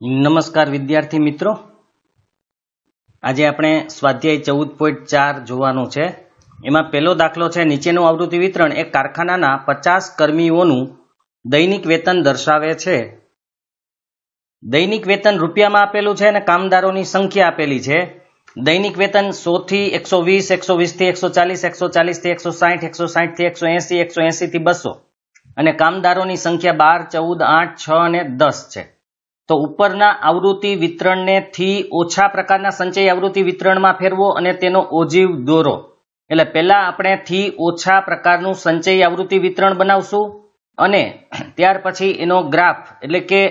નમસ્કાર વિદ્યાર્થી મિત્રો, આજે આપણે સ્વાધ્યાય 14.4 જોવાનું છે. એમાં પહેલો દાખલો છે, નીચેનું આવૃત્તિ વિતરણ એક કારખાનાના 50 કર્મીઓનું દૈનિક વેતન દર્શાવે છે. દૈનિક વેતન રૂપિયામાં આપેલું છે અને કામદારોની સંખ્યા આપેલી છે. દૈનિક વેતન 100 થી 120, 120 થી 140, 140 થી 160, 160 થી 180, 180 થી 200 અને કામદારોની સંખ્યા 12, 14, 8, 6 અને 10 છે. તો ઉપરના આવૃત્તિ વિતરણને થી ઓછા પ્રકારના સંચય આવૃત્તિ વિતરણમાં ફેરવો અને તેનો ઓજીવ દોરો. એટલે પહેલા આપણે થી ઓછા પ્રકારનું સંચય આવૃત્તિ વિતરણ બનાવશું અને ત્યાર પછી એનો ગ્રાફ એટલે કે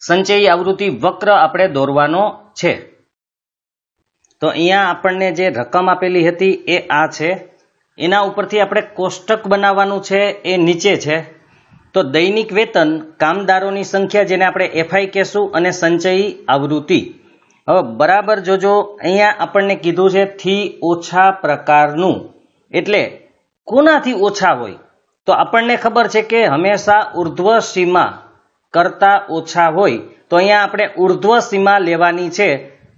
સંચય આવૃત્તિ વક્ર આપણે દોરવાનો છે. તો અહીંયા આપણને જે રકમ આપેલી હતી એ આ છે. એના ઉપરથી આપણે કોષ્ટક બનાવવાનું છે, એ નીચે છે. તો દૈનિક વેતન, કામદારોની સંખ્યા જેને આપણે એફઆઈ કહેશું અને સંચય આવૃત્તિ. હવે બરાબર જોજો, અહીંયા આપણને કીધું છે થી ઓછા પ્રકારનું, એટલે કોનાથી ઓછા હોય? તો આપણને ખબર છે કે હંમેશા ઉર્ધ્વ સીમા કરતા ઓછા હોય. તો અહીંયા આપણે ઉર્ધ્વ સીમા લેવાની છે.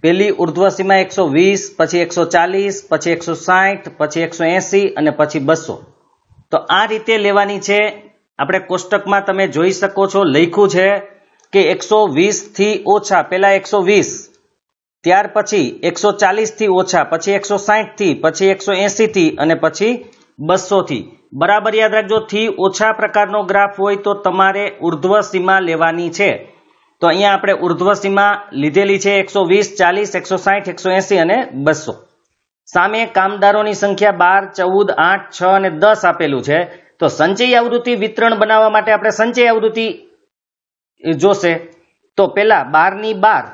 પહેલી ઉર્ધ્વ સીમા 120, પછી 140, પછી 160, પછી 180 અને પછી 200. તો આ રીતે લેવાની છે. આપણે કોષ્ટકમાં તમે જોઈ શકો છો, લખ્યું છે કે 120 થી ઓછા, પહેલા 120, ત્યાર પછી 140 થી ઓછા, પછી 160 થી, પછી 180 થી અને પછી 200 થી. બરાબર યાદ રાખજો, થી ઓછા પ્રકારનો ગ્રાફ હોય તો તમારે ઉર્ધ્વ સીમા લેવાની છે. તો અહીંયા આપણે ઉર્ધ્વ સીમા લીધેલી છે 120, 40, 160, 180 અને 200. સામે કામદારોની સંખ્યા 12, 14, 8, 6 અને 10 આપેલું છે. તો સંચય આવૃત્તિ વિતરણ બનાવવા માટે આપણે સંચય આવૃત્તિ જોશે. તો પેલા 12 ની 12,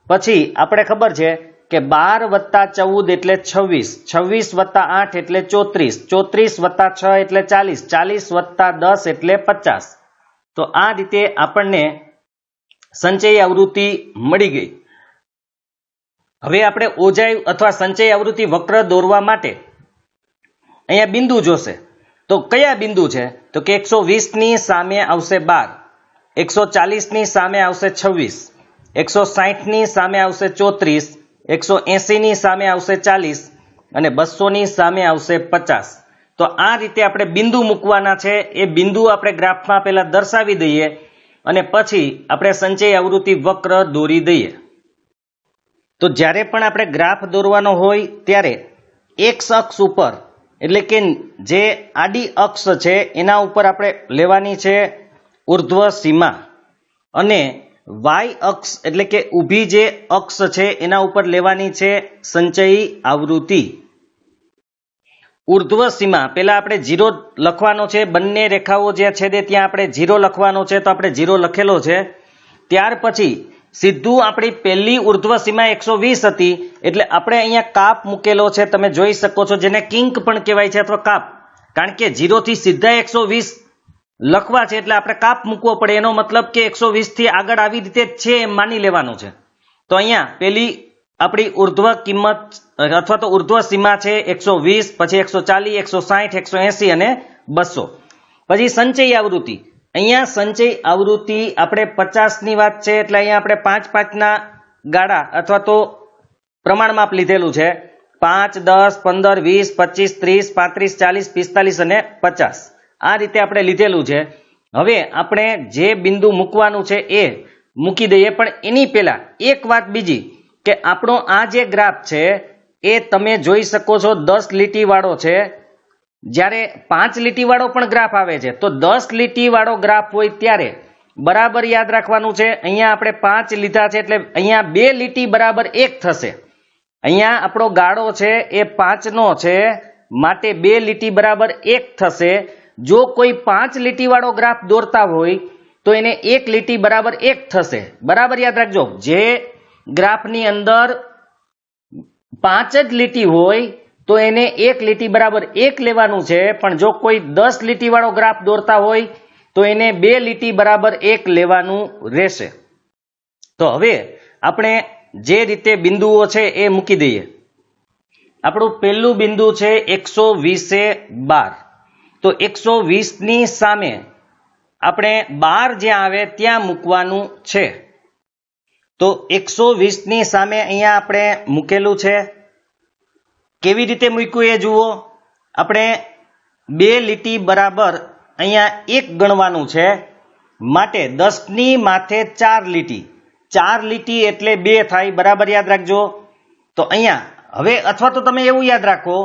પછી આપણે ખબર છે કે 12 વત્તા 14 એટલે 26, 26 વત્તા 8 એટલે 34, 34 વત્તા 6 એટલે 40, 40 વત્તા 10 એટલે 50. તો આ રીતે આપણને સંચય આવૃત્તિ મળી ગઈ. હવે આપણે ઓજાય અથવા સંચય આવૃત્તિ વક્ર દોરવા માટે અહીંયા બિંદુ જોશે. તો કયા બિંદુ છે? તો કે 120 ની સામે આવશે 12, 140 ની સામે આવશે 26, 160 ની સામે આવશે 34, 180 ની સામે આવશે 40 અને 200 ની સામે આવશે 50. તો આ રીતે આપણે બિંદુ મૂકવાના છે. એ બિંદુ આપણે ગ્રાફમાં પહેલા દર્શાવી દઈએ અને પછી આપણે સંચય આવૃત્તિ વક્ર દોરી દઈએ. તો જ્યારે પણ આપણે ગ્રાફ દોરવાનો હોય ત્યારે એક્સ અક્ષ ઉપર, એટલે કે જે આડી અક્ષ છે એના ઉપર આપણે લેવાની છે ઉર્ધ્વ સીમા અને વાય અક્ષ એટલે કે ઊભી જે અક્ષ છે એના ઉપર લેવાની છે સંચય આવૃત્તિ. ઉર્ધ્વ સીમા પહેલા આપણે 0 લખવાનો છે. બંને રેખાઓ જ્યાં છેદે ત્યાં આપણે 0 લખવાનો છે. તો આપણે 0 લખેલો છે. ત્યાર પછી સીધું આપણી પહેલી ઉર્ધ્વ સીમા 120 હતી, એટલે આપણે અહીંયા કાપ મૂકેલો છે. તમે જોઈ શકો છો, જેને કિંક પણ કહેવાય છે અથવા કાપ. કારણ કે 0 થી સીધા 120 લખવા છે એટલે આપણે કાપ મૂકવો પડે. એનો મતલબ કે 120 થી આગળ આવી રીતે જ છે એમ માની લેવાનું છે. તો અહીંયા પેલી આપણી ઉર્ધ્વ કિંમત અથવા તો ઉર્ધ્વ સીમા છે 120, પછી 140, 160, 180 અને 200. પછી સંચય આવૃત્તિ. અહીંયા સંચય આવૃત્તિ આપણે 50 ની વાત છે એટલે અહીંયા આપણે 5 ના ગાળા અથવા તો પ્રમાણ માપ લીધેલું છે. 5, 10, 15, 20, 25, 30, 35, 40, 45 અને 50. આ રીતે આપણે લીધેલું છે. હવે આપણે જે બિંદુ મૂકવાનું છે એ મૂકી દઈએ. પણ એની પહેલા એક વાત બીજી, કે આપણો આ જે ગ્રાફ છે એ તમે જોઈ શકો છો 10 લીટી વાળો છે. જ્યારે 5 લીટી વાળો પણ ગ્રાફ આવે છે તો 10 લીટી વાળો ગ્રાફ હોય ત્યારે બરાબર યાદ રાખવાનું છે. અહીંયા આપણે 5 લીધા છે એટલે અહીંયા 2 લીટી બરાબર 1 થશે. અહીંયા આપણો ગાળો છે એ 5 નો છે, માટે 2 લીટી બરાબર 1 થશે. જો કોઈ 5 લીટી વાળો ગ્રાફ દોરતા હોય તો એને 1 લીટી બરાબર 1 થશે. બરાબર યાદ રાખજો, જે ગ્રાફની અંદર 5 જ લીટી હોય તો એને 1 લીટી બરાબર 1 લેવાનું છે. પણ જો કોઈ 10 લીટી વાળો ગ્રાફ દોરતા હોય તો એને 2 લીટી બરાબર 1 લેવાનું રહેશે. તો હવે આપણે જે રીતે બિંદુઓ છે એ મૂકી દઈએ. આપણું પહેલું બિંદુ છે 120, 12. તો 120 ની સામે આપણે 12 જ્યાં આવે ત્યાં મૂકવાનું છે. તો 120 ની સામે અહીંયા આપણે મૂકેલું છે. કેવી રીતે મૂક્યું એ જુઓ. આપણે 2 લીટી બરાબર અહીંયા 1 ગણવાનું છે, માટે 10 ની માથે 4 લીટી. 4 લીટી એટલે 2 થાય, બરાબર યાદ રાખજો. તો અહીંયા હવે અથવા તો તમે એવું યાદ રાખો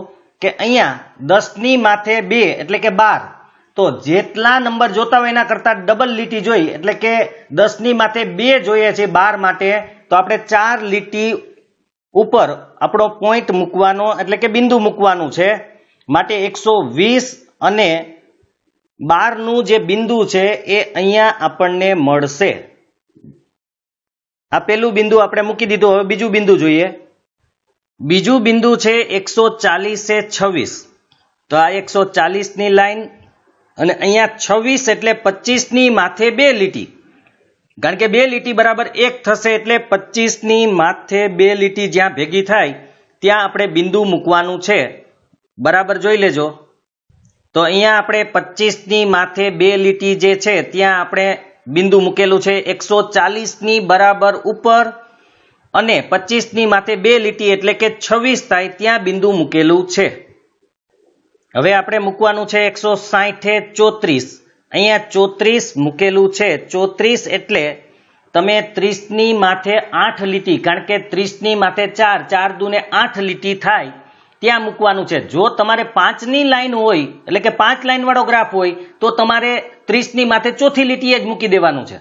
કે અહીંયા 10 ની માથે 2 એટલે કે 12. તો જેટલા નંબર જોતા હોય એના કરતા ડબલ લીટી જોઈ, એટલે કે 10 ની માથે 2 જોઈએ છે 12 માટે, તો આપણે 4 લીટી ઉપર આપણો પોઈન્ટ મૂકવાનો એટલે કે બિંદુ મૂકવાનું છે. માટે 120 અને 12 નું જે બિંદુ છે એ અહીંયા આપણને મળશે. આ પેલું બિંદુ આપણે મૂકી દીધું. હવે બીજું બિંદુ જોઈએ. બીજું બિંદુ છે 140 એ 26. તો આ 140 ની લાઈન અને અહીંયા 26 એટલે 25 ની માથે 2 લીટી. કારણ કે 2 લીટી બરાબર 1 થશે, એટલે 25 ની માથે 2 લીટી જ્યાં ભેગી થાય ત્યાં આપણે બિંદુ મૂકવાનું છે. બરાબર જોઈ લેજો. તો અહીંયા આપણે 25 ની માથે 2 લીટી જે છે ત્યાં આપણે બિંદુ મૂકેલું છે 140 ની બરાબર ઉપર, અને 25 ની માથે 2 લીટી એટલે કે 26 થાય ત્યાં બિંદુ મૂકેલું છે. હવે આપણે મૂકવાનું છે 160 એ 34. અહીંયા 34 મૂકેલું છે. 34 એટલે તમે 30 ની માથે 8 લીટી, કારણ કે 30 ની માથે 4, 4 દુને 8 લીટી થાય ત્યાં મૂકવાનું છે. જો તમારે 5 ની લાઈન હોય એટલે કે 5 લાઈન વાળો ગ્રાફ હોય તો તમારે 30 ની માથે ચોથી લીટીએ જ મૂકી દેવાનું છે.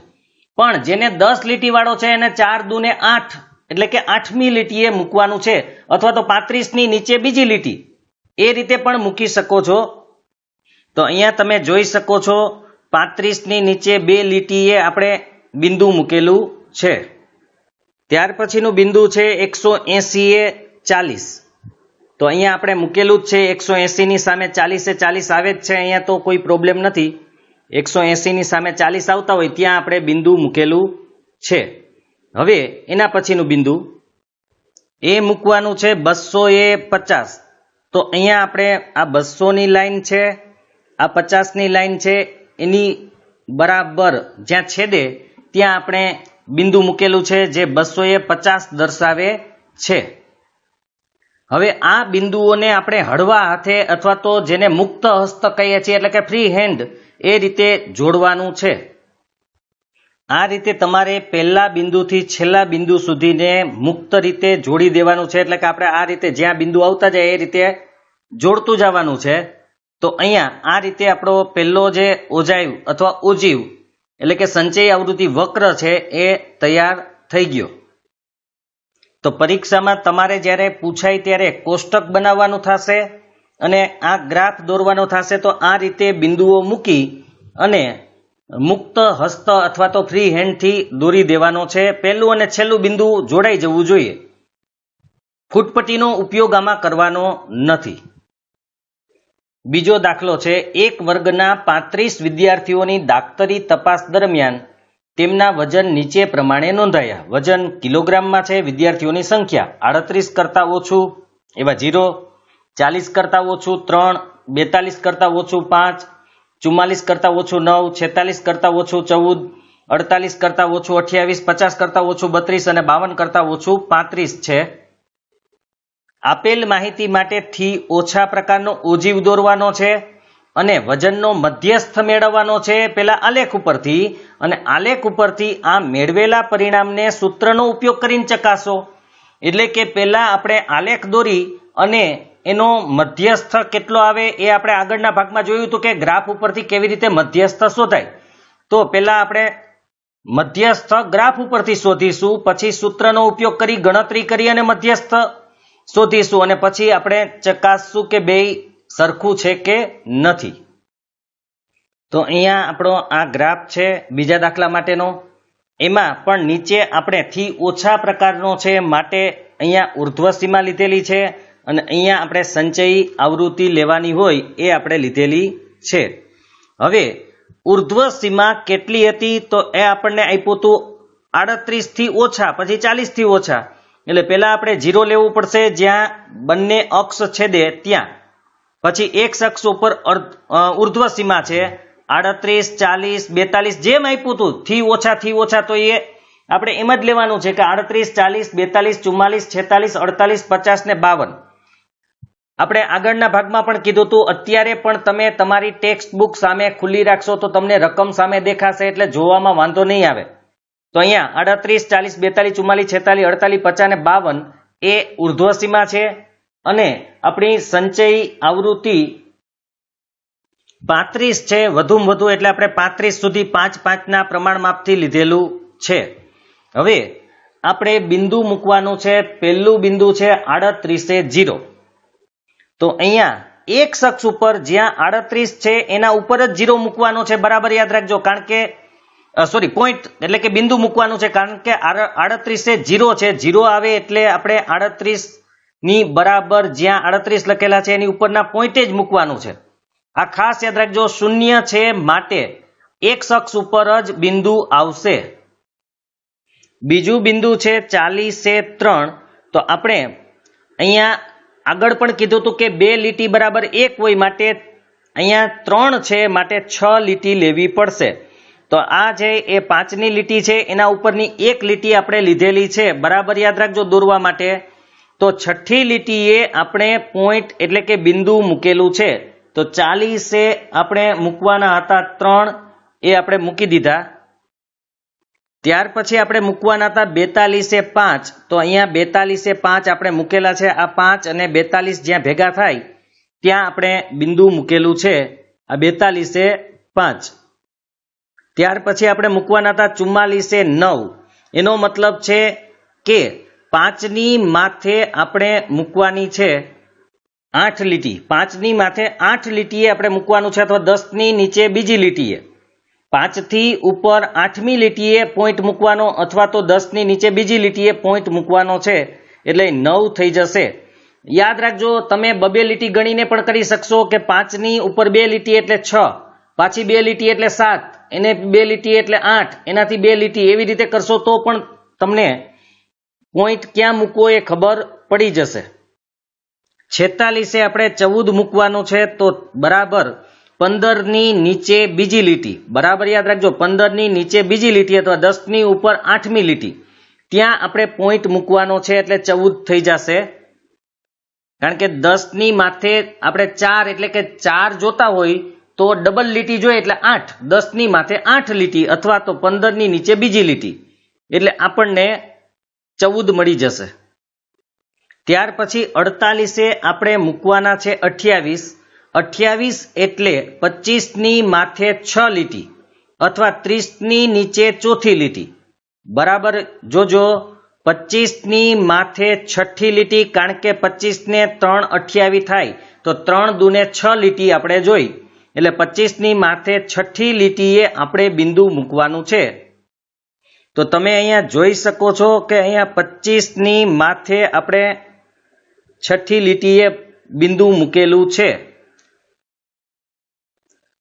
પણ જેને 10 લીટી વાળો છે એને 4 દુને 8 એટલે કે 8મી લીટીએ મૂકવાનું છે, અથવા તો 35 ની નીચે બીજી લીટી, એ રીતે પણ મૂકી શકો છો. તો અહીંયા તમે જોઈ શકો છો 35 ની નીચે 2 લીટીએ આપણે બિંદુ મૂકેલું છે. ત્યાર પછીનું બિંદુ છે 180 એ 40. તો અહીંયા આપણે મૂકેલું જ છે. 180 ની સામે 40 એ 40 આવે જ છે, અહીંયા તો કોઈ પ્રોબ્લેમ નથી. 180 ની સામે 40 આવતા હોય ત્યાં આપણે બિંદુ મૂકેલું છે. હવે એના પછીનું બિંદુ એ મૂકવાનું છે 200 એ 50. તો અહીંયા આપણે આ 200 ની લાઈન છે, આ 50 ની લાઈન છે, એની બરાબર જ્યાં છેદે ત્યાં આપણે બિંદુ મૂકેલું છે જે 200 એ 50 દર્શાવે છે. હવે આ બિંદુઓને આપણે હળવા હાથે અથવા તો જેને મુક્ત હસ્ત કહીએ છીએ એટલે કે ફ્રી હેન્ડ, એ રીતે જોડવાનું છે. આ રીતે તમારે પહેલા બિંદુથી છેલ્લા બિંદુ સુધીને મુક્ત રીતે જોડી દેવાનું છે. એટલે કે આપણે આ રીતે જ્યાં બિંદુ આવતા જાય એ રીતે જોડતું જવાનું છે. તો અહીંયા આ રીતે આપણો પહેલો જે ઓજાયવ અથવા ઓજીવ એટલે કે સંચય આવૃત્તિ વક્ર છે એ તૈયાર થઈ ગયો. તો પરીક્ષામાં તમારે જ્યારે પૂછાય ત્યારે કોષ્ટક બનાવવાનું થશે અને આ ગ્રાફ દોરવાનો થશે. તો આ રીતે બિંદુઓ મૂકી અને મુક્ત હસ્ત અથવા તો ફ્રી હેન્ડથી દોરી દેવાનો છે. પહેલું અને છેલ્લું બિંદુ જોડાઈ જવું જોઈએ. ફૂટપટ્ટીનો ઉપયોગ આમાં કરવાનો નથી. બીજો દાખલો છે, એક વર્ગના 35 વિદ્યાર્થીઓની દાક્તરી તપાસ દરમિયાન તેમના વજન નીચે પ્રમાણે નોંધાયા. વજન કિલોગ્રામમાં છે. વિદ્યાર્થીઓની સંખ્યા 38 કરતા ઓછું એવા 0, 40 કરતા ઓછું 3, 42 કરતા ઓછું 5, 44 કરતા ઓછું 9, 46 કરતા ઓછું 14, 48 કરતા ઓછું 28, 50 કરતા ઓછું 32 અને 52 કરતા ઓછું 35 છે. આપેલ માહિતી માટે થી ઓછા પ્રકારનો ઓજીવ દોરવાનો છે અને વજનનો મધ્યસ્થ મેળવવાનો છે પેલા આલેખ ઉપરથી, અને આલેખ ઉપરથી આ મેળવેલા પરિણામને સૂત્રનો ઉપયોગ કરીને ચકાસો. એટલે કે પેલા આપણે આલેખ દોરી અને એનો મધ્યસ્થ કેટલો આવે એ આપણે આગળના ભાગમાં જોયું હતું કે ગ્રાફ ઉપરથી કેવી રીતે મધ્યસ્થ શોધાય. તો પેલા આપણે મધ્યસ્થ ગ્રાફ ઉપરથી શોધીશું, પછી સૂત્રનો ઉપયોગ કરી ગણતરી કરી અને મધ્યસ્થ શોધીશું, અને પછી આપણે ચકાસશું કે બે સરખું છે કે નથી. તો અહીંયા આપણો આ ગ્રાફ છે બીજા દાખલા માટેનો. એમાં પણ નીચે આપણે થી ઓછા પ્રકારનો છે માટે અહીંયા ઉર્ધ્વ સીમા લીધેલી છે, અને અહીંયા આપણે સંચયી આવૃત્તિ લેવાની હોય એ આપણે લીધેલી છે. હવે ઉર્ધ્વ સીમા કેટલી હતી? તો એ આપણને આપ્યું હતું 38 થી ઓછા, પછી 40 થી ઓછા. એટલે પહેલા આપણે 0 લેવું પડશે જ્યાં બંને અક્ષ છેદે ત્યાં. પછી એક્સ અક્ષ ઉપર ઉર્ધ્વ સીમા છે 38, 40, 42 જેમ આપ્યું હતું થી ઓછા તો એ આપણે એમ જ લેવાનું છે કે 38, 40, 42, 44, 46, 48, 50 ને 52. આપણે આગળના ભાગમાં પણ કીધું હતું, અત્યારે પણ તમે તમારી ટેક્સ્ટ બુક સામે ખુલ્લી રાખશો તો તમને રકમ સામે દેખાશે એટલે જોવામાં વાંધો નહીં આવે. તો અહીંયા 38, 40, 42, 44, 46, 48, 50 ને 52 એ ઉર્ધ્વસીમા છે અને આપણી સંચય આવૃત્તિ 35 છે, વધુમાં વધુ એટલે આપણે 35 સુધી 5-5 ના પ્રમાણ માપથી લીધેલું છે. હવે આપણે બિંદુ મૂકવાનું છે. પહેલું બિંદુ છે 38 0. તો અહીંયા એક શખ્સ ઉપર જ્યાં 38 છે એના ઉપર જ 0 મૂકવાનો છે, બરાબર યાદ રાખજો. કારણ કે પોઈન્ટ એટલે કે બિંદુ મૂકવાનું છે, કારણ કે 38 0 છે. 0 આવે એટલે આપણે 38 ની બરાબર જ્યાં 38 લખેલા છે એની ઉપરના પોઈન્ટે જ મૂકવાનું છે. આ ખાસ યાદ રાખજો. શૂન્ય છે માટે એક શખ્સ ઉપર જ બિંદુ આવશે. બીજું બિંદુ છે 40 3. તો આપણે અહીંયા આગળ પણ કીધું હતું કે 2 લીટી બરાબર 1 હોય માટે અહીંયા 3 છે માટે 6 લીટી લેવી પડશે. તો આ છે એ 5ની લીટી છે, એના ઉપરની 1 લીટી આપણે લીધેલી છે, બરાબર યાદ રાખજો દોરવા માટે. તો 6ઠી લીટીએ આપણે પોઈન્ટ એટલે કે બિંદુ મૂકેલું છે. તો 40 આપણે મૂકવાના હતા 3, એ આપણે મૂકી દીધા. ત્યાર પછી આપણે મૂકવાના હતા 42 5. તો અહીંયા 42 5 આપણે મૂકેલા છે. આ 5 અને 42 જ્યાં ભેગા થાય ત્યાં આપણે બિંદુ મૂકેલું છે, આ 42 5. ત્યાર પછી આપણે મૂકવાના હતા 44 9. એનો મતલબ છે કે 5ની માથે આપણે મૂકવાની છે 8 લીટી. 5ની માથે 8 લીટીએ આપણે મૂકવાનું છે, અથવા 10ની નીચે બીજી લીટીએ. 5 થી ઉપર 8મી લીટીએ પોઈન્ટ મૂકવાનો, અથવા તો 10ની નીચે બીજી લીટીએ પોઈન્ટ મૂકવાનો છે, એટલે 9 થઈ જશે. યાદ રાખજો, તમે 2 લીટી ગણીને પણ કરી શકશો કે 5ની ઉપર 2 લીટી એટલે 6, પાછી 2 લીટી એટલે 7, એને 2 લીટી એટલે 8, એનાથી 2 લીટી, એવી રીતે કરશો તો પણ તમને પોઈન્ટ ક્યાં મૂકવો એ ખબર પડી જશે. 46 આપણે 14 મૂકવાનું છે, તો બરાબર 15ની નીચે બીજી લીટી, બરાબર યાદ રાખજો, 15ની નીચે બીજી લીટી અથવા 10ની ઉપર 8મી લીટી, ત્યાં આપણે પોઈન્ટ મૂકવાનો છે એટલે 14 થઈ જશે. કારણ કે 10ની માથે આપણે 4 એટલે કે 4 જોતા હોય તો ડબલ લીટી જોઈએ એટલે 8, 10ની માથે 8 લીટી અથવા તો 15ની નીચે બીજી લીટી, એટલે આપણને 14 મળી જશે. ત્યાર પછી 48 આપણે મૂકવાના છે 28. 28 એટલે 25ની માથે 6 લીટી અથવા 30ની નીચે ચોથી લીટી, બરાબર જોજો. 25ની માથે 6ઠી લીટી, કારણ કે 25 ને 3 28 થાય તો 3 દુને 6 લીટી આપણે જોઈ, એટલે 25ની માથે 6ઠી લીટીએ આપણે બિંદુ મૂકવાનું છે. તો તમે અહીંયા જોઈ શકો છો કે અહીંયા 25ની માથે આપણે 6ઠી લીટીએ બિંદુ મૂકેલું છે.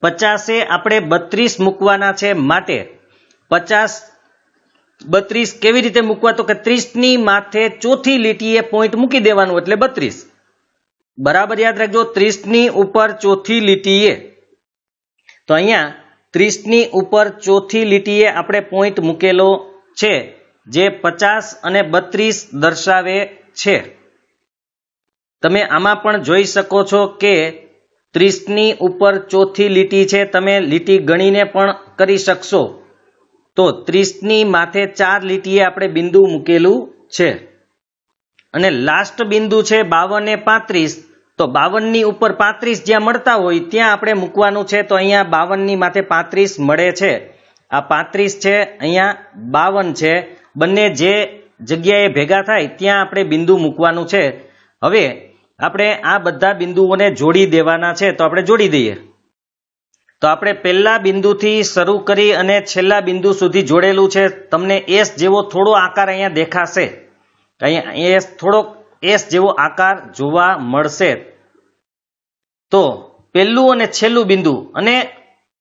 50 આપણે 32 મૂકવાના છે, માટે 50 32 કેવી રીતે મૂકવા, તો કે 30ની માથે ચોથી લીટીએ પોઈન્ટ મૂકી દેવાનું એટલે 32, બરાબર યાદ રાખજો. 30ની ઉપર ચોથી લીટીએ, તો અહીંયા 30ની ઉપર ચોથી લીટીએ આપણે પોઈન્ટ મૂકેલો છે, જે 50 અને 32 દર્શાવે છે. તમે આમાં પણ જોઈ શકો છો કે 30ની ઉપર ચોથી લીટી છે, તમે લીટી ગણીને પણ કરી શકશો. તો 30ની માથે 4 લીટીએ આપણે બિંદુ મૂકેલું છે. અને લાસ્ટ બિંદુ છે 52 અને 35. તો 52ની ઉપર 35 જ્યાં મળતા હોય ત્યાં આપણે મૂકવાનું છે. તો અહીંયા 52ની માથે 35 મળે છે, આ 35 છે, અહીંયા 52 છે. બંને જે જગ્યાએ ભેગા થાય ત્યાં આપણે બિંદુ મૂકવાનું છે. હવે આપણે આ બધા બિંદુઓને જોડી દેવાના છે, તો આપણે જોડી દઈએ. તો આપણે પહેલા બિંદુથી શરૂ કરી અને છેલ્લા બિંદુ સુધી જોડેલું છે. તમને એસ જેવો થોડો આકાર અહીંયા દેખાશે, અહીંયા થોડોક એસ જેવો આકાર જોવા મળશે. તો પહેલું અને છેલ્લું બિંદુ અને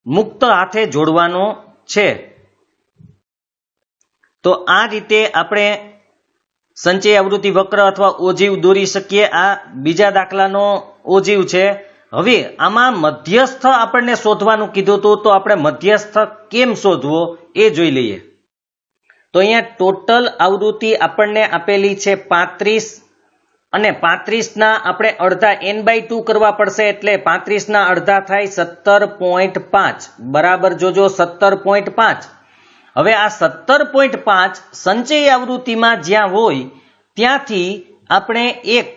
મુક્ત હાથે જોડવાનો છે. તો આ રીતે આપણે સંચય આવૃત્તિ વક્ર અથવા ઓજીવ દોરી શકીએ. આ બીજા દાખલાનો ઓજીવ છે. હવે આમાં મધ્યસ્થ આપણને શોધવાનું કીધું હતું, તો આપણે મધ્યસ્થ કેમ શોધવો એ જોઈ લઈએ. તો અહીંયા ટોટલ આવૃત્તિ આપણને આપેલી છે 35 અને 35 ના આપણે અડધા n/2 કરવા પડશે એટલે 35 ના અડધા થાય 17.5 બરાબર જોજો 17.5. હવે આ 17.5 સંચય આવૃત્તિમાં જ્યાં હોય ત્યાંથી આપણે એક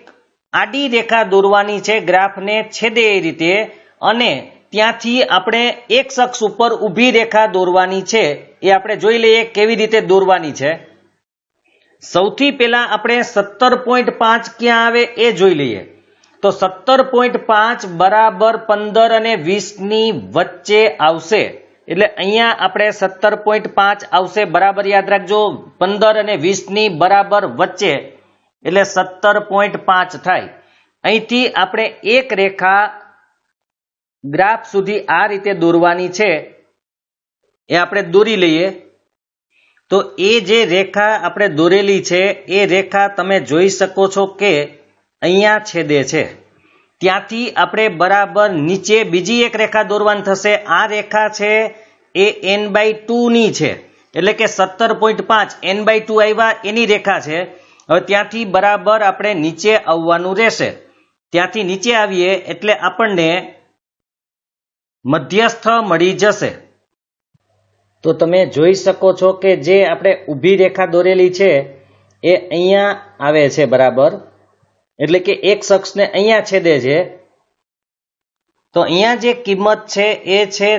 આડી રેખા દોરવાની છે ગ્રાફને છેદે એ રીતે અને ત્યાંથી આપણે એક અક્ષ ઉપર ઊભી રેખા દોરવાની છે એ આપણે જોઈ લઈએ કેવી રીતે દોરવાની છે. સૌથી પહેલા આપણે 17.5 ક્યાં આવે એ જોઈ લઈએ. તો 17.5 બરાબર 15 અને 20 ની વચ્ચે આવશે એટલે અહીંયા આપણે 17.5 આવશે બરાબર યાદ રાખજો 15 અને 20 ની બરાબર વચ્ચે એટલે 17.5 થાય. અહીંથી આપણે એક રેખા ગ્રાફ સુધી આ રીતે દોરવાની છે એ આપણે દોરી લઈએ. તો એ જે રેખા આપણે દોરેલી છે એ રેખા તમે જોઈ શકો છો કે અહીંયા છેદે છે. ત્યાંથી આપણે બરાબર નીચે બીજી એક રેખા દોરવાની થશે. આ રેખા છે એ n/2 ની છે એટલે કે 17.5 n/2 આવ્યા એની રેખા છે. હવે ત્યાંથી બરાબર આપણે નીચે આવવાનું રહેશે. ત્યાંથી નીચે આવીએ એટલે આપણને મધ્યસ્થ મળી જશે. તો તમે જોઈ શકો છો કે જે આપણે ઊભી રેખા દોરેલી છે એ અહીંયા આવે છે બરાબર એટલે કે એક અક્ષને અહીંયા છેદે છે. તો અહીંયા જે કિંમત છે એ છે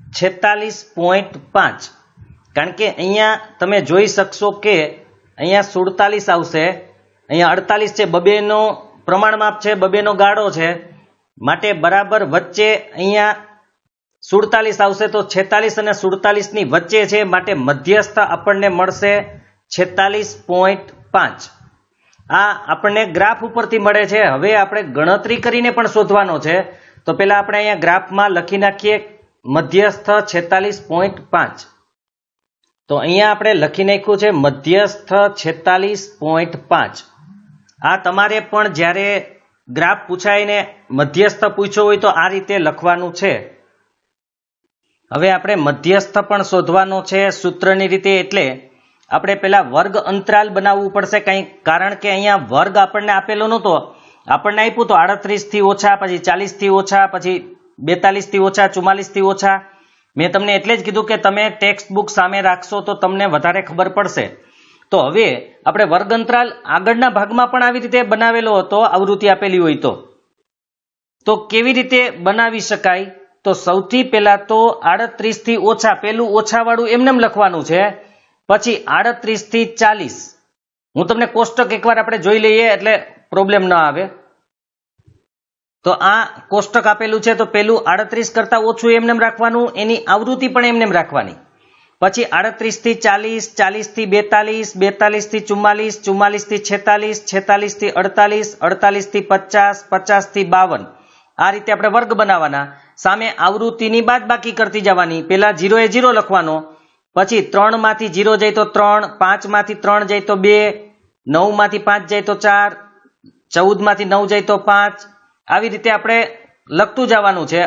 46.5 કારણ કે અહીંયા તમે જોઈ શકશો કે અહીંયા 47 આવશે અહીંયા 48 છે બબેનો પ્રમાણમાપ છે બબેનો ગાળો છે માટે બરાબર વચ્ચે અહીંયા 47 આવશે તો 46 અને 47 ની વચ્ચે છે માટે મધ્યસ્થ આપણને મળશે 46.5. આ આપણને ગ્રાફ ઉપરથી મળે છે. હવે આપણે ગણતરી કરીને પણ શોધવાનો છે તો પહેલા આપણે અહીંયા ગ્રાફમાં લખી નાખીએ મધ્યસ્થ 46.5. તો અહીંયા આપણે લખી નાખ્યું છે મધ્યસ્થ 46.5. આ તમારે પણ જ્યારે ગ્રાફ પૂછાઈને મધ્યસ્થ પૂછ્યો હોય તો આ રીતે લખવાનું છે. હવે આપણે મધ્યસ્થ પણ શોધવાનો છે સૂત્રની રીતે એટલે આપણે પહેલા વર્ગ અંતરાલ બનાવવું પડશે કંઈક કારણ કે અહીંયા વર્ગ આપણને આપેલો નહોતો. આપણને આપ્યું તો 38 થી ઓછા પછી 40 થી ઓછા પછી 42 થી ઓછા 44 થી ઓછા. મેં તમને એટલે જ કીધું કે તમે ટેક્સ્ટ બુક સામે રાખશો તો તમને વધારે ખબર પડશે. તો હવે આપણે વર્ગ અંતરાલ આગળના ભાગમાં પણ આવી રીતે બનાવેલો હતો આવૃત્તિ આપેલી હોય તો કેવી રીતે બનાવી શકાય. તો સૌથી પહેલા તો 38 થી ઓછા પેલું ઓછાવાળું એમનેમ લખવાનું છે પછી 38 થી 40 હું તમને કોષ્ટક એકવાર આપણે જોઈ લઈએ એટલે પ્રોબ્લેમ ન આવે. તો આ કોષ્ટક આપેલું છે તો પેલું 38 કરતા ઓછું એમનેમ રાખવાનું એની આવૃત્તિ પણ એમનેમ રાખવાની. પછી 38 થી 40 40 થી 42 42 થી 44 44 થી 46 46 થી 48 48 થી 50 50 થી 52 આ રીતે આપણે વર્ગ બનાવવાના. સામે આવૃત્તિની બાદબાકી કરતી જવાની. પહેલા 0 એ 0 લખવાનો પછી 3 માંથી 0 જાય તો 3 5 માંથી 3 જાય તો 2 9 માંથી 5 જાય તો 4 14 માંથી 9 જાય તો 5 આવી રીતે આપણે લખતું જવાનું છે.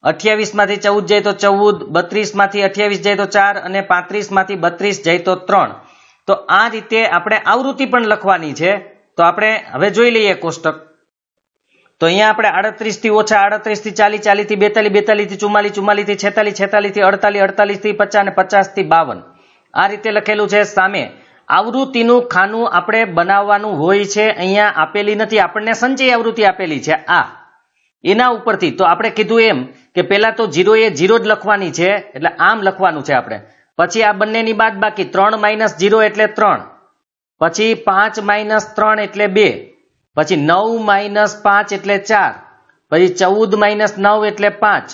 28 માંથી 14 જાય તો 14 32 માંથી 28 જાય તો 4 અને 35 માંથી 32 જાય તો 3. તો આ રીતે આપણે આવૃત્તિ પણ લખવાની છે. તો આપણે હવે જોઈ લઈએ કોષ્ટક. તો અહીંયા આપણે 38 થી ઓછા 38 થી 40 40 થી 42 42 થી 44 44 થી 46 46 થી 48 48 થી 50 અને 50 થી 52 આ રીતે લખેલું છે. સામે આવૃત્તિનું ખાનું આપણે બનાવવાનું હોય છે. અહીંયા આપેલી નથી આપણને સંચય આવૃત્તિ આપેલી છે આ એના ઉપરથી. તો આપણે કીધું એમ કે પહેલા તો 0 એ 0 જ લખવાની છે એટલે આમ લખવાનું છે આપણે. પછી આ બંનેની બાદબાકી 3 - 0 એટલે 3 પછી 5 - 3 એટલે 2 પછી 9 - 5 એટલે 4 પછી 14 - 9 એટલે 5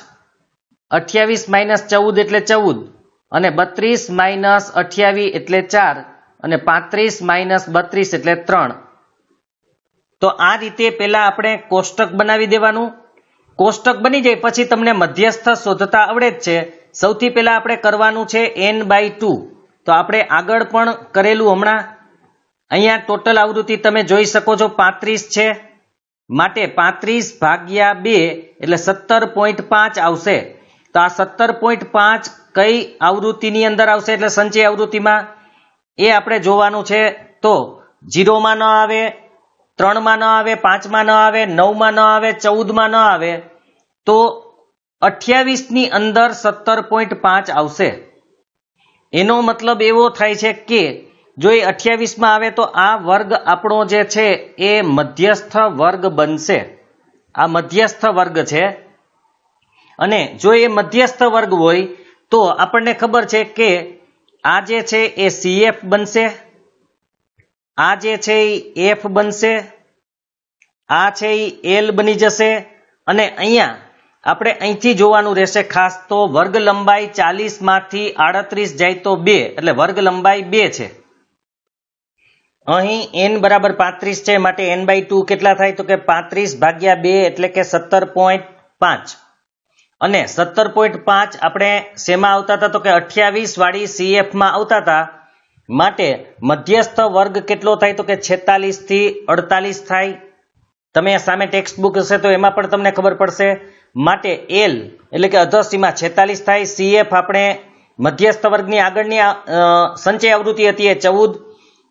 28 - 14 એટલે 14 અને 32 - 28 એટલે 4 અને 35 - 32 એટલે 3. તો આ રીતે પહેલા આપણે કોષ્ટક બનાવી દેવાનું. કોષ્ટક બની જાય પછી તમને મધ્યસ્થ શોધતા આવડે જ છે. સૌથી પહેલા આપણે કરવાનું છે n/2. તો આપણે આગળ પણ કરેલું હમણાં અહીંયા ટોટલ આવૃત્તિ તમે જોઈ શકો છો 35 છે માટે 35 ભાગ્યા 2 એટલે 17.5 આવશે. તો આ 17.5 કઈ આવૃત્તિની અંદર આવશે એટલે સંચય આવૃત્તિમાં એ આપણે જોવાનું છે. તો 0 માં ન આવે, 3 માં ન આવે, 5 માં ન આવે, 9 માં ન આવે, 14 માં ન આવે, તો 28 ની અંદર 17.5 આવશે. એનો મતલબ એવો થાય છે કે જો એ 28 માં આવે તો આ વર્ગ આપણો જે છે એ મધ્યસ્થ વર્ગ બનશે. આ મધ્યસ્થ વર્ગ છે અને જો એ મધ્યસ્થ વર્ગ હોય તો આપણને ખબર છે કે આ જે છે એ CF બનશે, આ જે છે એ F બનશે, આ છે એ L બની જશે અને અહીંયા આપણે અહીંથી જોવાનું રહેશે ખાસ તો વર્ગ લંબાઈ 40 માંથી 38 જાય તો 2 એટલે વર્ગ લંબાઈ 2 છે. અહીં n બરાબર 35 છે માટે n/2 કેટલા થાય તો કે 35/2 એટલે કે 17.5 અને 17.5 આપણે શેમાં આવતા હતા તો કે 28 વાળી CF માં આવતા હતા માટે મધ્યસ્થ વર્ગ કેટલો થાય તો કે 46 થી 48 થાય. તમે સામે ટેક્સ્ટ બુક હશે તો એમાં પણ તમને ખબર પડશે. માટે L એટલે કે અધસીમા 46 થાય. CF આપણે મધ્યસ્થ વર્ગની આગળની સંચય આવૃત્તિ હતી એ 14,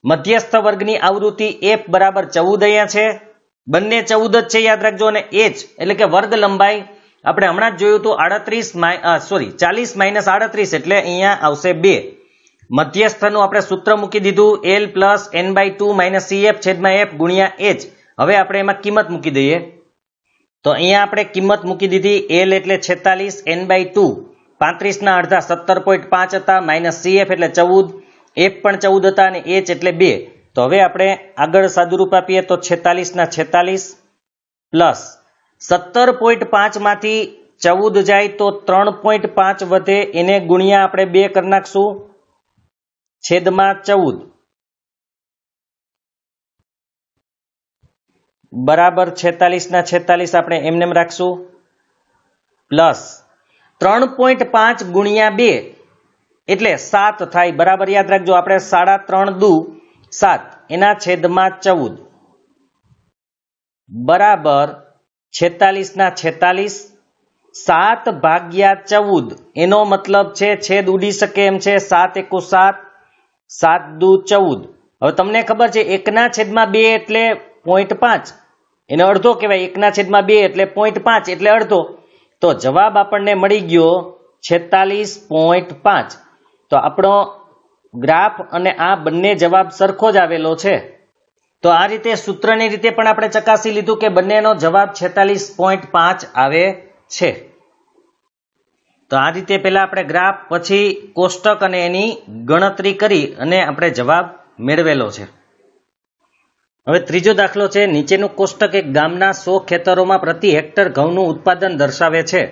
મધ્યસ્થ વર્ગની આવૃત્તિ F બરાબર 14 અહીંયા છે. બંને 14 જ છે યાદ રાખજો. અને H એટલે કે વર્ગ લંબાઈ આપણે હમણાં જ જોયું હતું 40 માઇનસ 38 એટલે અહીંયા આવશે 2. મધ્યસ્થનું આપણે સૂત્ર મૂકી દીધું L plus n/2 minus CF છેદમાં F ગુણ્યા H. હવે આપણે એમાં કિંમત મૂકી દઈએ તો અહીંયા આપણે કિંમત મૂકી દીધી. L એટલે 46, n/2 35 ના અડધા 17.5 હતા, માઇનસ CF એટલે 14, F પણ 14 હતા અને H એટલે 2. તો હવે આપણે આગળ સાદુરૂપ આપીએ તો 46 ના 46 પ્લસ 17.5 માંથી 14 જાય તો 3.5 વધે એને ગુણ્યા આપણે 2 કરી નાખશું છેદમાં 14 બરાબર 46 ના 46 આપણે એમને રાખશું પ્લસ 3.5 ગુણ્યા 2 એટલે 7 થાય. બરાબર યાદ રાખજો. આપણે 3.5 દુ 7 એના છેદમાં 14 બરાબર 46 ના 46 7/14 એનો મતલબ છે છેદ ઉડી શકે એમ છે. 7 એકુ 7, 7 દુ 14. હવે તમને ખબર છે 1/2 એટલે 0.5 એને અડધો કહેવાય. 1/2 એટલે 0.5 એટલે અડધો. તો જવાબ આપણને મળી ગયો 46.5. તો આપણો ગ્રાફ અને આ બંને જવાબ સરખો જ આવેલો છે. તો આ રીતે સૂત્રની રીતે પણ આપણે ચકાસી લીધું કે બંનેનો જવાબ 46.5 આવે છે. તો આ રીતે પહેલા આપણે ગ્રાફ પછી કોષ્ટક અને એની ગણતરી કરી અને આપણે જવાબ મેળવેલો છે. હવે ત્રીજો દાખલો છે. નીચેનું કોષ્ટક એક ગામના 100 ખેતરોમાં પ્રતિ હેક્ટર ઘઉંનું ઉત્પાદન દર્શાવે છે.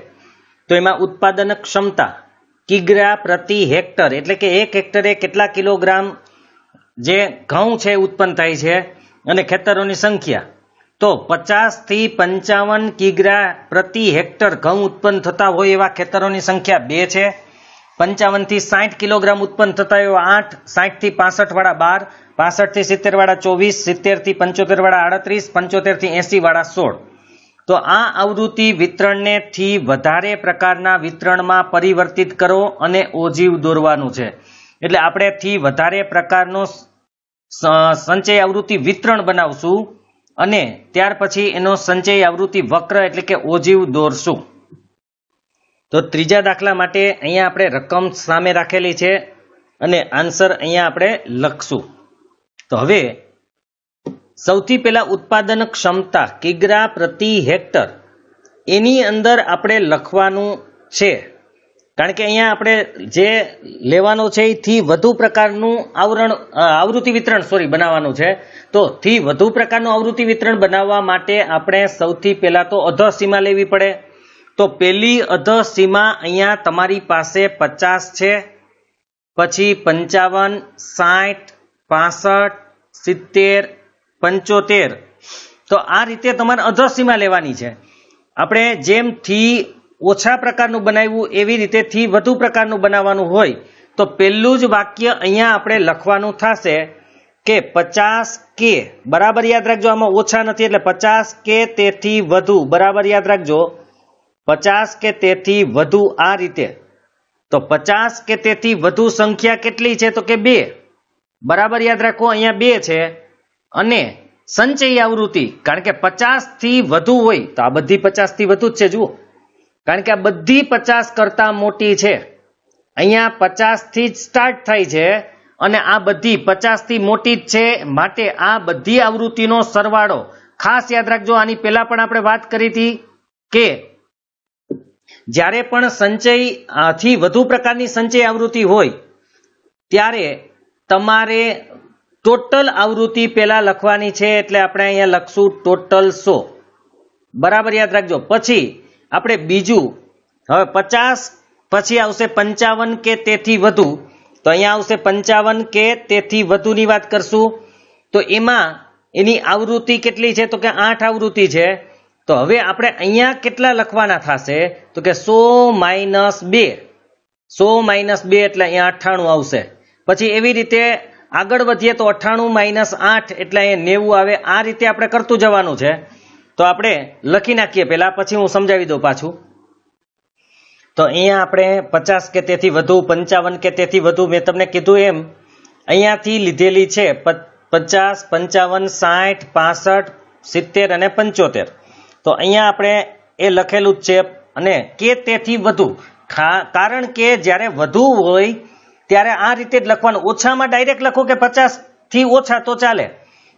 તો એમાં ઉત્પાદન ક્ષમતા કિગ્રા પ્રતિ હેક્ટર એટલે કે એક હેક્ટરે કેટલા કિલોગ્રામ જે ઘઉં છે ઉત્પન્ન થાય છે અને ખેતરોની સંખ્યા તો 50 થી 55 કિગ્રા પ્રતિ હેક્ટર ઘઉં ઉત્પન્ન થતા હોય એવા ખેતરોની સંખ્યા 2 છે. 55 થી 60 કિલોગ્રામ ઉત્પન્ન થતા હોય 8, 60 થી 65 વાળા 12, 65 થી 70 વાળા 24, 70 થી 75 વાળા 38, 75 થી 80 વાળા 16. તો આ આવૃત્તિ વિતરણને થી વધારે પ્રકારના વિતરણમાં પરિવર્તિત કરો અને ઓજીવ દોરવાનું છે. એટલે આપણે થી વધારે પ્રકારનો સંચય આવૃત્તિ વિતરણ બનાવશું અને ત્યાર પછી એનો સંચય આવૃત્તિ વક્ર એટલે કે ઓજીવ દોરશું. તો ત્રીજા દાખલા માટે અહીંયા આપણે રકમ સામે રાખેલી છે અને આન્સર અહીંયા આપણે લખશું. તો હવે સૌથી પહેલા ઉત્પાદન ક્ષમતા કિગ્રા પ્રતિ હેક્ટર એની અંદર આપણે લખવાનું છે. કારણ કે અહીંયા આપણે જે લેવાનું છે એથી વધુ પ્રકારનું આવૃત્તિ વિતરણ બનાવવાનું છે. તો થી વધુ પ્રકારનું આવૃત્તિ વિતરણ બનાવવા માટે આપણે સૌથી પહેલા તો અધસીમા લેવી પડે. તો પહેલી અધસીમા અહીંયા તમારી પાસે 50 છે, પછી 55, 60, 65, 70, 75. તો આ રીતે તમારે અધસીમા લેવાની છે. આપણે જેમ થી ઓછા પ્રકારનું બનાવ્યું એવી રીતે થી વધુ પ્રકારનું બનાવવાનું હોય તો પહેલું જ વાક્ય અહીંયા આપણે લખવાનું થશે કે 50 કે બરાબર યાદ રાખજો. આમાં ઓછા નથી એટલે 50 કે તેથી વધુ બરાબર યાદ રાખજો. 50 કે તેથી વધુ આ રીતે. તો 50 કે તેથી વધુ સંખ્યા કેટલી છે તો કે 2. બરાબર યાદ રાખો, અહીંયા 2 છે અને સંચયી આવૃત્તિ કારણ કે 50 થી વધુ હોય તો આ બધી 50 થી વધુ જ છે. જુઓ, કારણ કે આ બધી 50 કરતા મોટી છે. અહીંયા 50 થી જ સ્ટાર્ટ થાય છે અને આ બધી 50 થી મોટી જ છે. માટે આ બધી આવૃત્તિનો સરવાળો ખાસ યાદ રાખજો. આની પહેલા પણ આપણે વાત કરી હતી કે જ્યારે પણ સંચય થી વધુ પ્રકારની સંચય આવૃત્તિ હોય ત્યારે તમારે ટોટલ આવૃત્તિ પહેલા લખવાની છે. એટલે આપણે અહીંયા લખશું ટોટલ 100. બરાબર યાદ રાખજો. પછી આપણે બીજું, હવે 50 પછી આવશે 55 કે તેથી વધુ, તો અહીંયા આવશે 55 કે તેથી વધુની વાત કરશું. તો એમાં એની આવૃત્તિ કેટલી છે? તો કે 8 આવૃત્તિ છે. તો હવે આપણે અહીંયા કેટલા લખવાના થશે? તો કે 100 - 2. 100 - 2 એટલે અહીંયા 98 આવશે. પછી એવી રીતે આગળ વધીએ તો 98 - 8 એટલે અહીંયા 90 આવે. આ રીતે આપણે કરતું જવાનું છે. તો આપણે લખી નાખીએ પહેલા, પછી હું સમજાવી દઉં પાછું. તો અહીંયા આપણે 50 કે તેથી વધુ, 55 કે તેથી વધુ મેં તમને કીધું એમ અહીંયાથી લીધેલી છે 50, 55, 60, 65, 70 અને 75. તો અહીંયા આપણે એ લખેલું જ છે. અને કે તેથી વધુ, કારણ કે જ્યારે વધુ હોય ત્યારે આ રીતે જ લખવાનું. ઓછામાં ડાયરેક્ટ લખો કે 50 થી ઓછા તો ચાલે,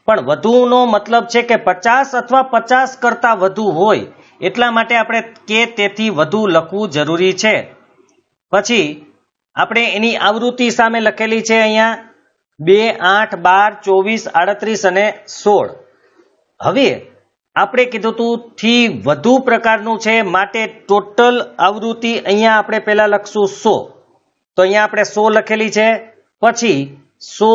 પણ વધુનો મતલબ છે કે 50 અથવા 50 કરતા વધુ હોય, એટલા માટે આપણે કે તેથી વધુ લખવું જરૂરી છે. પછી આપણે એની આવૃત્તિ સામે લખેલી છે અહીંયા 2, 8, 12, 24, 38 અને 16. હવે આપણે કીધું તું થી વધુ પ્રકારનું છે, માટે ટોટલ આવૃત્તિ અહીંયા આપણે પહેલા લખશું 100. તો અહીંયા આપણે 100 લખેલી છે. પછી 100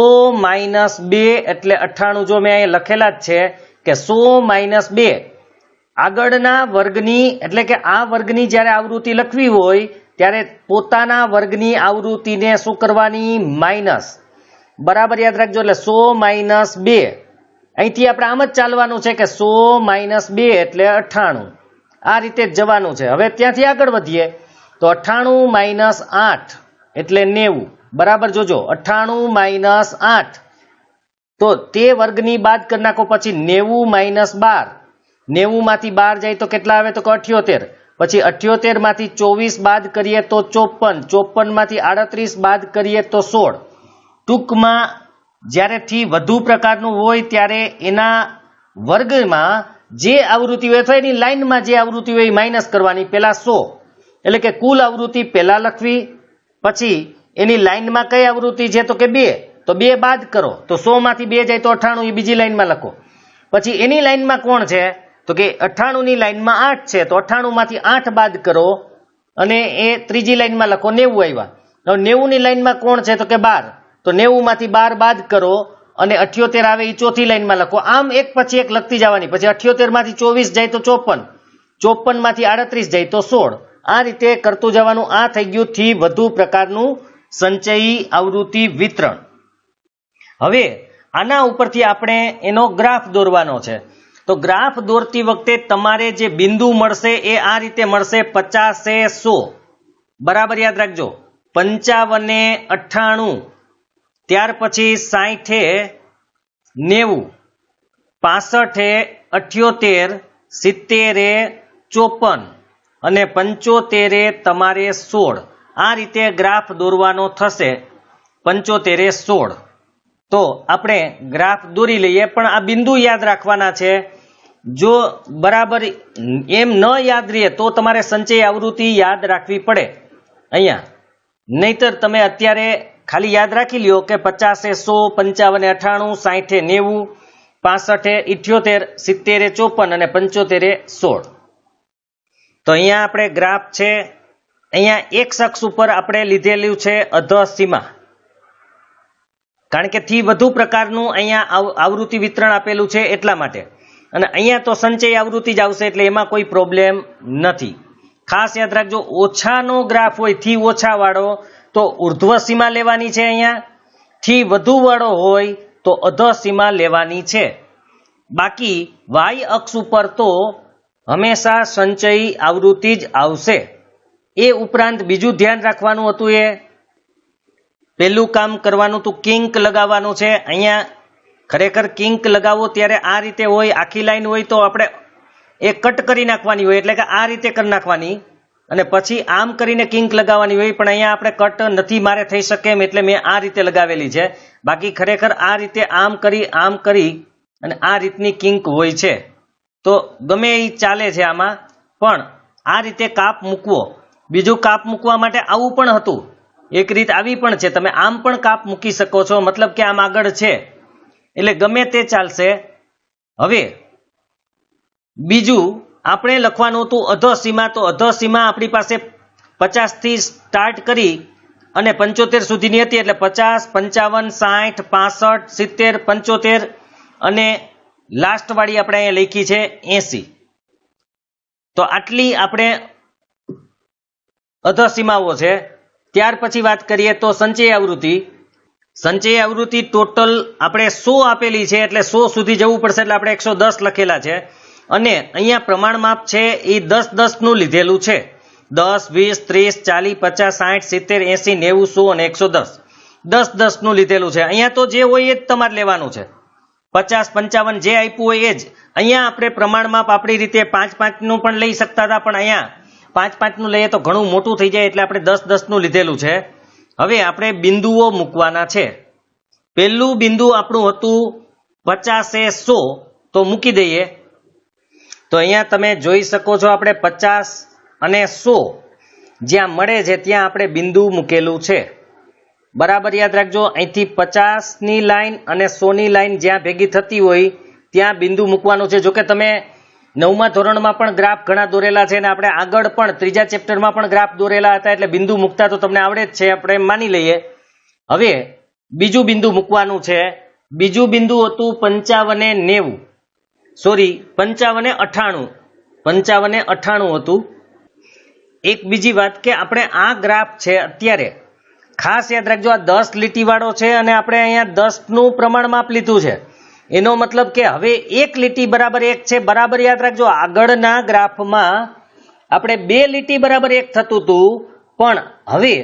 - 2 એટલે 98. જો મેં અહીંયા લખેલા જ છે કે 100 - 2 આગળના વર્ગની, એટલે કે આ વર્ગની જ્યારે આવૃત્તિ લખવી હોય ત્યારે પોતાના વર્ગની આવૃત્તિને શું કરવાની? માઇનસ. બરાબર યાદ રાખજો. એટલે 100 - 2 અહીંથી આપણે આમ જ ચાલવાનું છે કે 100 - 2 એટલે 98. આ રીતે જ જવાનું છે. હવે ત્યાંથી આગળ વધીએ તો 98 - 8 એટલે 90. બરાબર જોજો, 98 - 8 તો તે વર્ગની બાદ કરી નાખો. પછી 90 - 12, 90 માંથી 12 જાય તો કેટલા આવે? તો 78. પછી 78 માંથી 24 બાદ કરીએ તો 54, 54 માંથી 38 બાદ કરીએ તો 16. ટૂંકમાં જ્યારે થી વધુ પ્રકારનું હોય ત્યારે એના વર્ગમાં જે આવૃત્તિ હોય અથવા એની લાઈનમાં જે આવૃત્તિ હોય એ માઇનસ કરવાની. પહેલા 100 એટલે કે કુલ આવૃત્તિ પહેલા લખવી. પછી એની લાઈનમાં કઈ આવૃત્તિ છે? તો કે 2, તો 2 બાદ કરો તો 100 માંથી 2 જાય તો 98, એ બીજી લાઈનમાં લખો. પછી એની લાઈનમાં કોણ છે? તો કે 98 ની લાઈનમાં 8 છે, તો 98 માંથી 8 બાદ કરો અને એ ત્રીજી લાઈનમાં લખો 90 આવ્યા. હવે 90 ની લાઈનમાં કોણ છે? તો કે 12, તો 90 માંથી 12 બાદ કરો અને 78 આવે એ ચોથી લાઈનમાં લખો. આમ એક પછી એક લખતી જવાની. પછી 78 માંથી 24 જાય તો 54, 54 માંથી 38 જાય તો 16. આ રીતે કરતું જવાનું. આ થઈ ગયું થી વધુ પ્રકારનું સંચયી આવૃત્તિ વિતરણ. હવે આના ઉપરથી આપણે એનો ગ્રાફ દોરવાનો છે. તો ગ્રાફ દોરતી વખતે તમારે જે બિંદુ મળશે એ આ રીતે મળશે: 50 એ 100. બરાબર યાદ રાખજો. 55 એ 98, ત્યાર પછી 60 એ 90, 65 એ 78, 70 એ 54 અને 75 એ તમારે 16. આ રીતે ગ્રાફ દોરવાનો થશે. 75 એ 16. તો આપણે ગ્રાફ દોરી લઈએ, પણ આ બિંદુ યાદ રાખવાના છે. જો બરાબર એમ ન યાદ રહે તો તમારે સંચય આવૃત્તિ યાદ રાખવી પડે અહીંયા. નહીતર તમે અત્યારે ખાલી યાદ રાખી લ્યો કે 50 એ 100, 55 એ 98, 60 એ 90, 65 એ 78, 70 એ 54 અને 75 એ 16. તો અહીંયા આપણે ગ્રાફ છે. અહીંયા એક અક્ષ ઉપર આપણે લીધેલું છે અધસીમા, કારણ કે થી વધુ પ્રકારનું અહીંયા આવૃત્તિ વિતરણ આપેલું છે એટલા માટે. અને અહીંયા તો સંચય આવૃત્તિ જ આવશે એટલે એમાં કોઈ પ્રોબ્લેમ નથી. ખાસ યાદ રાખજો, ઓછાનો ગ્રાફ હોય થી ઓછા વાળો તો ઉર્ધ્વ સીમા લેવાની છે. અહીંયા થી વધુ વાળો હોય તો અધસીમા લેવાની છે. બાકી વાય અક્ષ ઉપર તો હંમેશા સંચયી આવૃત્તિ જ આવશે. એ ઉપરાંત બીજું ધ્યાન રાખવાનું હતું પહેલું કામ કરવાનું તું કિંક લગાવવાનું છે. અહીંયા ખરેખર કિંક લગાવો ત્યારે આ રીતે હોય, આખી લાઈન હોય તો આપણે એ કટ કરી નાખવાની હોય, એટલે કે આ રીતે કરી નાખવાની અને પછી આમ કરીને કિંક લગાવવાની હોય. પણ અહીંયા આપણે કટ નથી મારે થઈ શકે એમ, એટલે મેં આ રીતે લગાવેલી છે. બાકી ખરેખર આ રીતે આમ કરી અને આ રીતની કિંક હોય છે. તો ગમે એ ચાલે છે આમાં, પણ આ રીતે કાપ મૂકવો. બીજું કાપ મૂકવા માટે આવું પણ હતું, એક રીત આવી પણ છે, તમે આમ પણ કાપ મૂકી શકો છો, મતલબ કે આમ આગળ છે, એટલે ગમે તે ચાલશે. હવે બીજું આપણે લખવાનું હતું અધોસીમા. તો અધોસીમા આપણી પાસે 50 થી સ્ટાર્ટ કરી અને 75 સુધીની હતી, એટલે 50, 55, 60, 65, 70, 75 અને લાસ્ટ વાળી આપણે અહીંયા લખી છે 80. તો આટલી આપણે અધોસીમાઓ છે. ત્યાર પછી વાત કરીએ તો સંચય આવૃત્તિ. સંચય આવૃત્તિ ટોટલ આપણે 100 આપેલી છે, એટલે 100 સુધી જવું પડશે, એટલે આપણે 110 લખેલા છે. અને અહીંયા પ્રમાણ માપ છે એ 10-10 નું લીધેલું છે. 10, 20, 30, 40, 50, 60, 70, 80, 90, 100 અને 110 10-10 નું લીધેલું છે. અહીંયા તો જે હોય એ જ તમારે લેવાનું છે. 50, 55 જે આપ્યું હોય એ જ. અહીંયા આપણે પ્રમાણ માપ આપણી રીતે 5-5 નું પણ લઈ શકતા હતા, પણ અહીંયા 5-5 નું લઈએ તો ઘણું મોટું થઈ જાય, એટલે આપણે 10-10 નું લીધેલું છે. હવે આપણે બિંદુઓ મૂકવાના છે. પહેલું બિંદુ આપણું હતું 50 એ 100, તો મૂકી દઈએ. તો અહીંયા તમે જોઈ શકો છો આપણે 50 અને 100 જ્યાં મળે છે ત્યાં આપણે બિંદુ મૂકેલું છે. બરાબર યાદ રાખજો, અહીંથી 50 ની લાઈન અને 100 ની લાઈન જ્યાં ભેગી થતી હોય ત્યાં બિંદુ મૂકવાનું છે. જોકે તમે 9મા ધોરણમાં પણ ગ્રાફ ઘણા દોરેલા છે, અને આપણે આગળ પણ 3જા ચેપ્ટરમાં પણ ગ્રાફ દોરેલા હતા, એટલે બિંદુ મૂકતા તો તમને આવડે જ છે, આપણે માની લઈએ. હવે બીજું બિંદુ મૂકવાનું છે. બીજું બિંદુ હતું 55 એ 90, સોરી 55 એ 98, 55 એ 98 હતું. એક બીજી વાત કે આપણે આ ગ્રાફ છે અત્યારે ખાસ યાદ રાખજો, આ 10 લીટી વાળો છે અને આપણે અહીંયા 10 નું પ્રમાણ માપ લીધું છે. એનો મતલબ કે હવે એક લીટી બરાબર 1 છે. બરાબર યાદ રાખજો, આગળના ગ્રાફમાં આપણે 2 લીટી બરાબર 1 થતું હતું, પણ હવે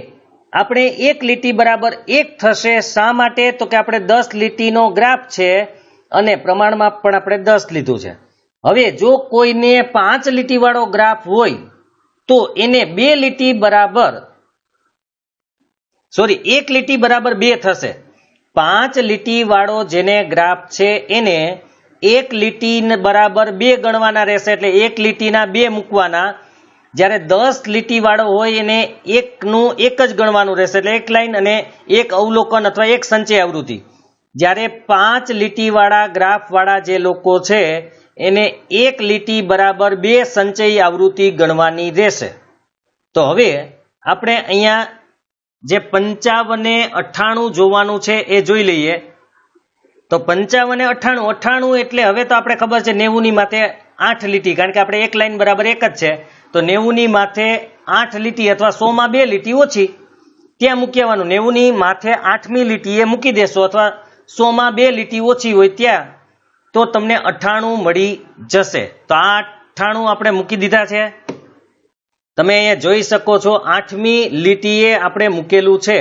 આપણે 1 લીટી બરાબર 1 થશે. શા માટે? તો કે આપણે 10 લીટીનો ગ્રાફ છે અને પ્રમાણ માપ પણ આપણે 10 લીધું છે. હવે જો કોઈને 5 લીટી વાળો ગ્રાફ હોય તો એને 2 લીટી બરાબર, સોરી 1 લીટી બરાબર 2 થશે. 5 લીટી વાળો જેને ગ્રાફ છે એને 1 લીટી બરાબર 2 ગણવાના રહેશે, એટલે 1 લીટીના 2 મૂકવાના. જ્યારે 10 લીટી વાળો હોય એને 1 નું 1 જ ગણવાનું રહેશે, એટલે 1 લાઈન અને 1 અવલોકન અથવા 1 સંચય આવૃત્તિ. જ્યારે 5 લીટી વાળા ગ્રાફ વાળા જે લોકો છે એને 1 લીટી બરાબર 2 સંચય આવૃત્તિ ગણવાની રહેશે. તો હવે આપણે અહીંયા જે 55 એ 98 જોવાનું છે એ જોઈ લઈએ. તો 55 એ 98 એટલે હવે તો આપણે ખબર છે 90 ની માથે 8 લીટી, કારણ કે આપણે 1 લાઈન બરાબર 1 જ છે. તો 90 ની માથે 8 લીટી અથવા 100 માં 2 લીટી ઓછી ત્યાં મૂકી આવવાનું. 90 ની માથે 8મી લીટી એ મૂકી દેશો, અથવા 100 માં 2 લીટી ઓછી હોય ત્યાં, તો તમને 98 મળી જશે. તો આ 98 આપણે મૂકી દીધા છે. તમે અહીંયા જોઈ શકો છો 8મી લીટીએ આપણે મૂકેલું છે,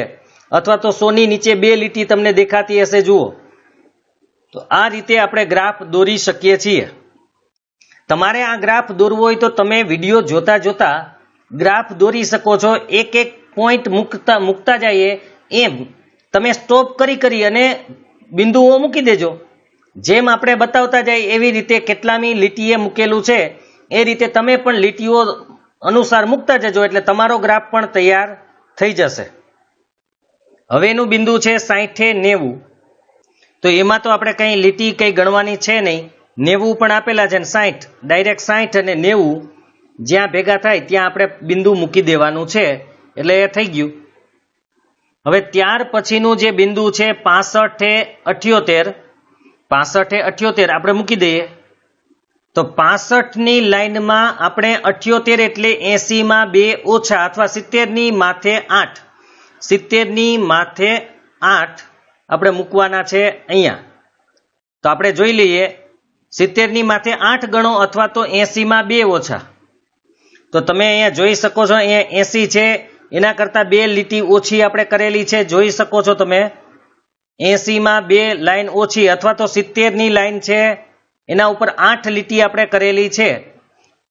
અથવા તો 100 ની નીચે 2 લીટી તમને દેખાતી હશે, જુઓ. તો આ રીતે આપણે ગ્રાફ દોરી શકીએ છીએ. તમારે આ ગ્રાફ દોરવો હોય તો તમે વિડીયો જોતા જોતા ગ્રાફ દોરી શકો છો. એક એક પોઈન્ટ મૂકતા જઈએ એમ તમે સ્ટોપ કરી અને બિંદુઓ મૂકી દેજો. જેમ આપણે બતાવતા જાય એવી રીતે કેટલામી લીટીએ મૂકેલું છે એ રીતે તમે પણ લીટીઓ અનુસાર મૂકતા જજો, એટલે તમારો ગ્રાફ પણ તૈયાર થઈ જશે. હવેનું બિંદુ છે 60 એ 90. તો એમાં તો આપણે કઈ લીટી કઈ ગણવાની છે નહીં. 90 પણ આપેલા છે, 60 ડાયરેક્ટ 60 અને 90 જ્યાં ભેગા થાય ત્યાં આપણે બિંદુ મૂકી દેવાનું છે, એટલે એ થઈ ગયું. હવે ત્યાર પછીનું જે બિંદુ છે 65 એ 78, 65 એ 78 આપણે મૂકી દઈએ. તો 65 ની લાઈનમાં આપણે 78 એટલે 80 માં 2 ઓછા, અથવા 70 ની માથે 8, 70 ની માથે 8 આપણે મૂકવાના છે અહીંયા. તો આપણે જોઈ લઈએ, 70 ની માથે 8 ગણો, અથવા તો 80 માં 2 ઓછા. તો તમે અહીંયા જોઈ શકો છો, અહીંયા 80 છે એના કરતાં 2 લીટી ઓછી આપણે કરેલી છે, જોઈ શકો છો તમે. 80 માં 2 લાઈન ઓછી, અથવા તો 70 ની લાઈન છે એના ઉપર 8 લીટી આપણે કરેલી છે.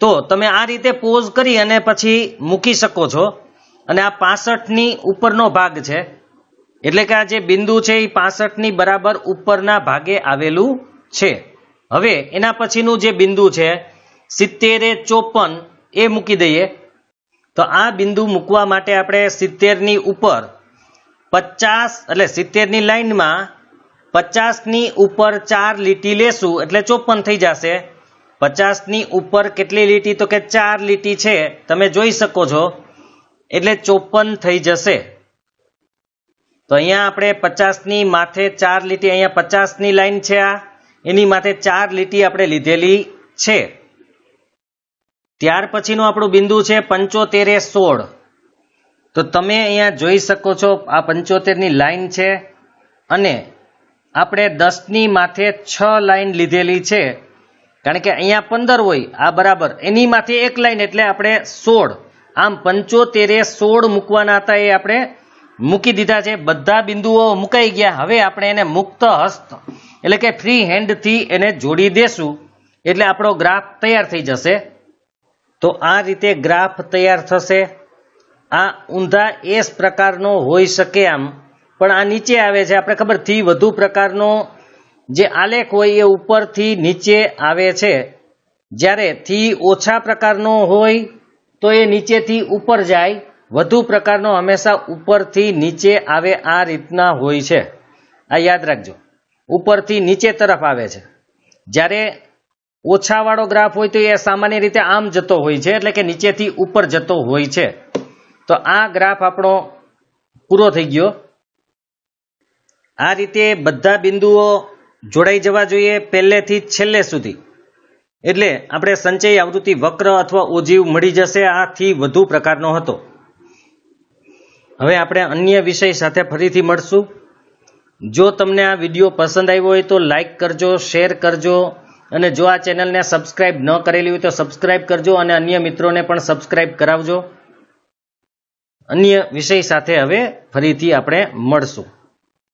તો તમે આ રીતે પોઝ કરી અને પછી મૂકી શકો છો. અને આ 65 ની ઉપરનો ભાગ છે, એટલે કે આ જે બિંદુ છે એ 65 ની બરાબર ઉપરના ભાગે આવેલું છે. હવે એના પછીનું જે બિંદુ છે 70 એ 54 એ મૂકી દઈએ. તો આ બિંદુ મૂકવા માટે આપણે 70 ની ઉપર 50 એટલે 70 ની લાઈનમાં 50 ની ઉપર 4 લીટી લેશું એટલે 54 થઈ જશે. 50 ની ઉપર કેટલી લીટી? તો કે 4 લીટી છે, તમે જોઈ શકો છો, એટલે 54 થઈ જશે. તો અહીંયા આપણે 50 ની માથે 4 લીટી, અહીંયા 50 ની લાઈન છે, આ એની માથે 4 લીટી આપણે લીધેલી છે. ત્યાર પછીનું આપણું બિંદુ છે 75 એ 16. તો તમે અહીંયા જોઈ શકો છો આ 75 ની લાઈન છે અને આપણે 10 ની માથે 6 લાઈન લીધેલી છે, કારણ કે અહીંયા 15 હોય આ બરાબર, એની માથે એક લાઈન એટલે આપણે 16. આમ 75 એ 16 મૂકવાના હતા, એ આપણે મૂકી દીધા છે. બધા બિંદુઓ મુકાઈ ગયા. હવે આપણે એને મુક્ત હસ્ત એટલે કે ફ્રી હેન્ડથી એને જોડી દેશું એટલે આપણો ગ્રાફ તૈયાર થઈ જશે. તો આ રીતે ગ્રાફ તૈયાર થશે. આ ઊંધા એસ પ્રકારનો હોઈ શકે આમ, પણ આ નીચે આવે છે. આપણે ખબર થી વધુ પ્રકારનો જે આલેખ હોય એ ઉપરથી નીચે આવે છે, જ્યારે થી ઓછા પ્રકારનો હોય તો એ નીચેથી ઉપર જાય. વધુ પ્રકારનો હંમેશા ઉપરથી નીચે આવે, આ રીતના હોય છે. આ યાદ રાખજો, ઉપરથી નીચે તરફ આવે છે. જ્યારે ઓછાવાળો ગ્રાફ હોય તો એ સામાન્ય રીતે આમ જતો હોય છે, એટલે કે નીચેથી ઉપર જતો હોય છે. તો આ ગ્રાફ આપણો પૂરો થઈ ગયો. આ રીતે બધા બિંદુઓ જોડાઈ જવા જોઈએ પહેલેથી છેલ્લે સુધી, એટલે આપણે સંચય આવૃત્તિ વક્ર અથવા ઓજીવ મળી જશે. આથી વધુ પ્રકારનો હતો. હવે આપણે અન્ય વિષય સાથે ફરીથી મળશું. જો તમને આ વિડીયો પસંદ આવ્યો હોય તો લાઈક કરજો, શેર કરજો, અને જો આ ચેનલને સબસ્ક્રાઇબ ન કરેલી હોય તો સબસ્ક્રાઇબ કરજો અને અન્ય મિત્રોને પણ સબસ્ક્રાઇબ કરાવજો. અન્ય વિષય સાથે હવે ફરીથી આપણે મળશું.